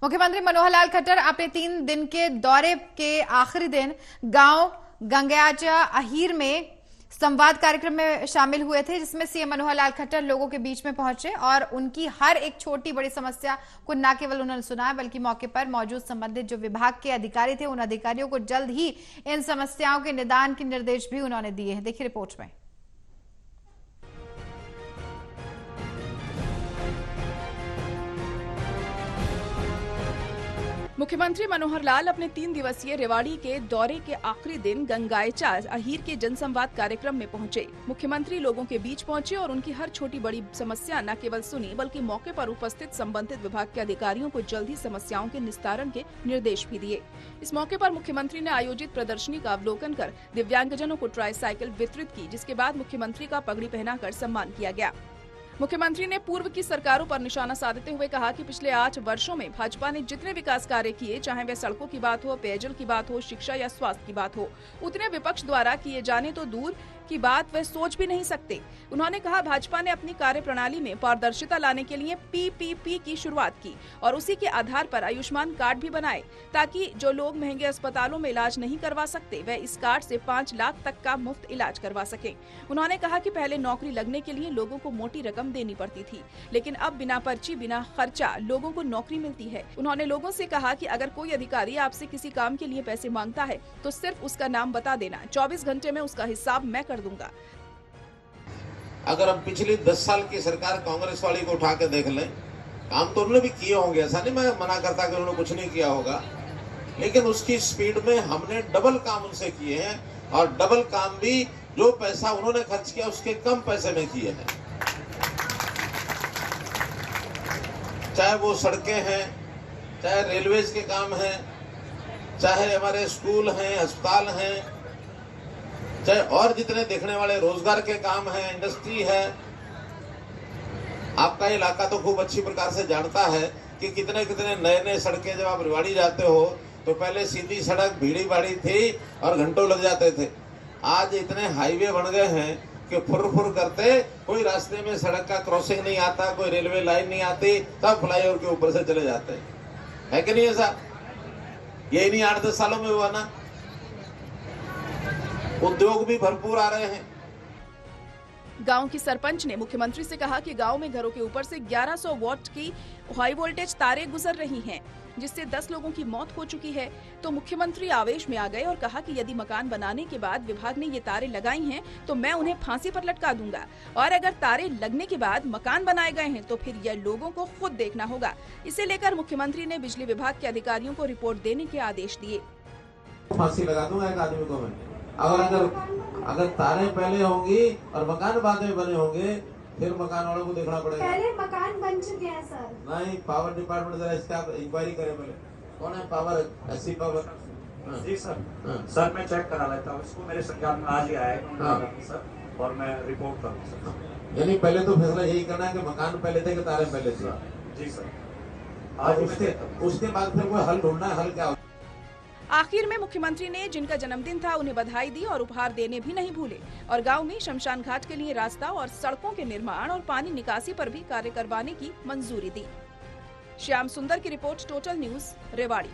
मुख्यमंत्री मनोहर लाल खट्टर अपने 3 दिन के दौरे के आखिरी दिन गांव गंगयाचा अहीर में संवाद कार्यक्रम में शामिल हुए थे, जिसमें सीएम मनोहर लाल खट्टर लोगों के बीच में पहुंचे और उनकी हर एक छोटी बड़ी समस्या को न केवल उन्होंने सुना, बल्कि मौके पर मौजूद संबंधित जो विभाग के अधिकारी थे उन अधिकारियों को जल्द ही इन समस्याओं के निदान के निर्देश भी उन्होंने दिए हैं। देखिए रिपोर्ट में। मुख्यमंत्री मनोहर लाल अपने 3 दिवसीय रेवाड़ी के दौरे के आखिरी दिन गंगयाचा अहीर के जनसंवाद कार्यक्रम में पहुंचे। मुख्यमंत्री लोगों के बीच पहुंचे और उनकी हर छोटी बड़ी समस्या न केवल सुनी, बल्कि मौके पर उपस्थित संबंधित विभाग के अधिकारियों को जल्द ही समस्याओं के निस्तारण के निर्देश भी दिए। इस मौके पर मुख्यमंत्री ने आयोजित प्रदर्शनी का अवलोकन कर दिव्यांगजनों को ट्राईसाइकिल वितरित की, जिसके बाद मुख्यमंत्री का पगड़ी पहनाकर सम्मान किया गया। मुख्यमंत्री ने पूर्व की सरकारों पर निशाना साधते हुए कहा कि पिछले 8 वर्षों में भाजपा ने जितने विकास कार्य किए, चाहे वह सड़कों की बात हो, पेयजल की बात हो, शिक्षा या स्वास्थ्य की बात हो, उतने विपक्ष द्वारा किए जाने तो दूर की बात वह सोच भी नहीं सकते। उन्होंने कहा भाजपा ने अपनी कार्य प्रणाली में पारदर्शिता लाने के लिए PPP की शुरुआत की और उसी के आधार पर आयुष्मान कार्ड भी बनाए, ताकि जो लोग महंगे अस्पतालों में इलाज नहीं करवा सकते वह इस कार्ड से 5 लाख तक का मुफ्त इलाज करवा सके। उन्होंने कहा कि पहले नौकरी लगने के लिए लोगों को मोटी रकम देनी पड़ती थी, लेकिन अब बिना पर्ची बिना खर्चा लोगों को नौकरी मिलती है। उन्होंने लोगों से कहा कि अगर कोई अधिकारी आपसे किसी काम के लिए पैसे मांगता है तो सिर्फ उसका नाम बता देना, 24 घंटे में उसका हिसाब मैं कर दूंगा। अगर हम पिछली 10 साल की सरकार कांग्रेस वाली को उठा के देख लें, काम तो उन्होंने भी किए होंगे, ऐसा नहीं मैं मना करता कि उन्होंने कुछ नहीं किया होगा, लेकिन उसकी स्पीड में हमने डबल काम उनसे किए हैं और डबल काम भी जो पैसा उन्होंने खर्च किया उसके कम पैसे में किए हैं। चाहे वो सड़कें हैं, चाहे रेलवेज के काम हैं, चाहे हमारे स्कूल हैं, अस्पताल हैं, चाहे और जितने देखने वाले रोजगार के काम हैं, इंडस्ट्री है। आपका इलाका तो खूब अच्छी प्रकार से जानता है कि कितने कितने नए नए सड़कें, जब आप रेवाड़ी जाते हो तो पहले सीधी सड़क भीड़ी भाड़ी थी और घंटों लग जाते थे। आज इतने हाईवे बन गए हैं कि फुर फुर करते, कोई रास्ते में सड़क का क्रॉसिंग नहीं आता, कोई रेलवे लाइन नहीं आती, सब फ्लाईओवर के ऊपर से चले जाते हैं। है कि नहीं ऐसा? यही नहीं 8-10 सालों में हुआ ना? उद्योग भी भरपूर आ रहे हैं। गांव की सरपंच ने मुख्यमंत्री से कहा कि गांव में घरों के ऊपर से 1100 वोल्ट की हाई वोल्टेज तारें गुजर रही हैं, जिससे 10 लोगों की मौत हो चुकी है। तो मुख्यमंत्री आवेश में आ गए और कहा कि यदि मकान बनाने के बाद विभाग ने ये तारें लगाई हैं तो मैं उन्हें फांसी पर लटका दूंगा, और अगर तारें लगने के बाद मकान बनाए गए हैं तो फिर यह लोगों को खुद देखना होगा। इसे लेकर मुख्यमंत्री ने बिजली विभाग के अधिकारियों को रिपोर्ट देने के आदेश दिए। फांसी लगा दूंगा एक आदमी को मैं, अगर तारें पहले होंगी और मकान बाद में बने होंगे, फिर मकान वालों को देखना पड़ेगा। पहले मकान बन चुके हैं सर। नहीं, पावर डिपार्टमेंट जरा इसका इंक्वायरी करे पहले। कौन है पावर? SC power? जी सर। सर मैं चेक करा लेता हूँ, इसको मेरे संज्ञान में आज ही आया सर, और मैं रिपोर्ट करूँ सर। यानी पहले तो फैसला यही करना है कि मकान पहले थे कि तारें पहले थे? जी सर। आज उसके बाद फिर कोई हल ढूंढना है। हल क्या? आखिर में मुख्यमंत्री ने जिनका जन्मदिन था उन्हें बधाई दी और उपहार देने भी नहीं भूले, और गांव में शमशान घाट के लिए रास्ता और सड़कों के निर्माण और पानी निकासी पर भी कार्य करवाने की मंजूरी दी। श्याम सुंदर की रिपोर्ट, टोटल न्यूज, रेवाड़ी।